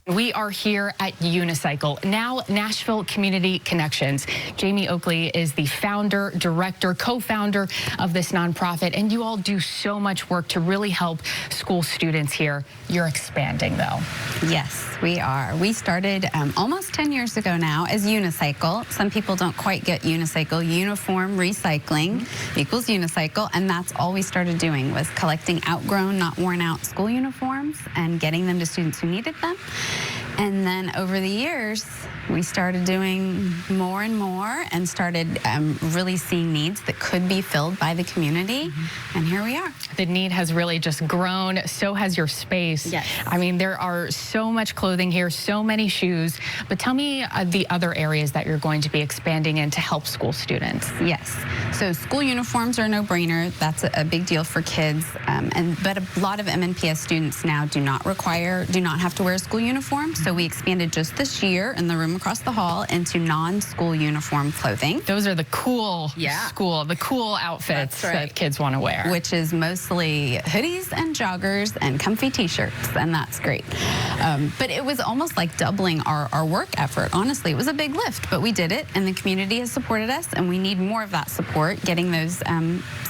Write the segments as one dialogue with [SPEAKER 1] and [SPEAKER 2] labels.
[SPEAKER 1] We are here at Unicycle, now Nashville Community Connections. Jamie Oakley is the founder, director, co-founder of this nonprofit, and you all do so much work to really help school students here. You're expanding, though.
[SPEAKER 2] Yes, we are. We started almost 10 years ago now as Unicycle. Some people don't quite get Unicycle. Uniform recycling equals Unicycle, and that's all we started doing was collecting outgrown, not worn out school uniforms and getting them to students who needed them. And then over the years, we started doing more and more and started really seeing needs that could be filled by the community. And here we are.
[SPEAKER 1] The need has really just grown. So has your space.
[SPEAKER 2] Yes.
[SPEAKER 1] I mean, there are so much clothing here, so many shoes. But tell me the other areas that you're going to be expanding in to help school students.
[SPEAKER 2] Yes. So school uniforms are a no-brainer. That's a big deal for kids. But a lot of MNPS students now do not have to wear a school uniform. So we expanded just this year in the room across the hall into non-school uniform clothing.
[SPEAKER 1] Those are the cool the cool outfits that kids want to wear.
[SPEAKER 2] Which is mostly hoodies and joggers and comfy t-shirts, and that's great. But it was almost like doubling our work effort. Honestly, it was a big lift, but we did it, and the community has supported us, and we need more of that support, getting those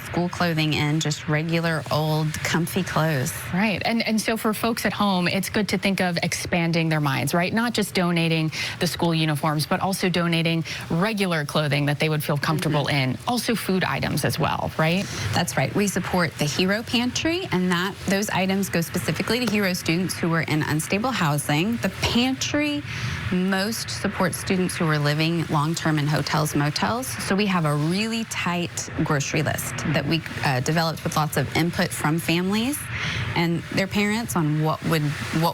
[SPEAKER 2] school clothing in, just regular old comfy clothes.
[SPEAKER 1] Right, and so for folks at home, it's good to think of expanding their minds, right? Not just donating the school uniforms, but also donating regular clothing that they would feel comfortable in. Also food items as well, right?
[SPEAKER 2] That's right. We support the Hero Pantry, and those items go specifically to Hero students who are in unstable housing. The pantry most supports students who are living long-term in hotels, motels. So we have a really tight grocery list that we developed with lots of input from families and their parents on what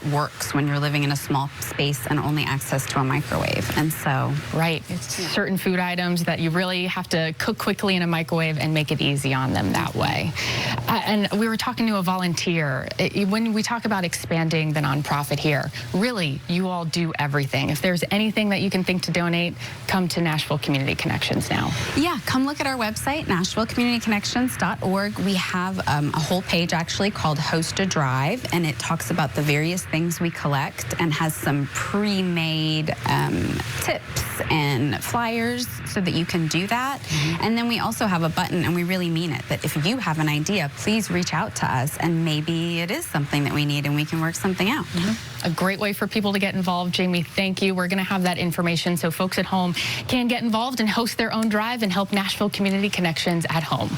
[SPEAKER 2] works when you're living in a small space and only access to a microwave. And so
[SPEAKER 1] it's certain food items that you really have to cook quickly in a microwave and make it easy on them that way. And we were talking to a volunteer. When we talk about expanding the nonprofit here, really, you all do everything. If there's anything that you can think to donate, come to Nashville Community Connections now.
[SPEAKER 2] Yeah, come look at our website, NashvilleCommunityConnections.org. We have a whole page actually called Host a Drive, and it talks about the various things we collect and has some pre-made tips and flyers so that you can do that. And then we also have a button, and we really mean it, that if you have an idea, please reach out to us, and maybe it is something that we need and we can work something out.
[SPEAKER 1] A great way for people to get involved. Jamie, thank you. We're going to have that information so folks at home can get involved and host their own drive and help Nashville Community Connections at home.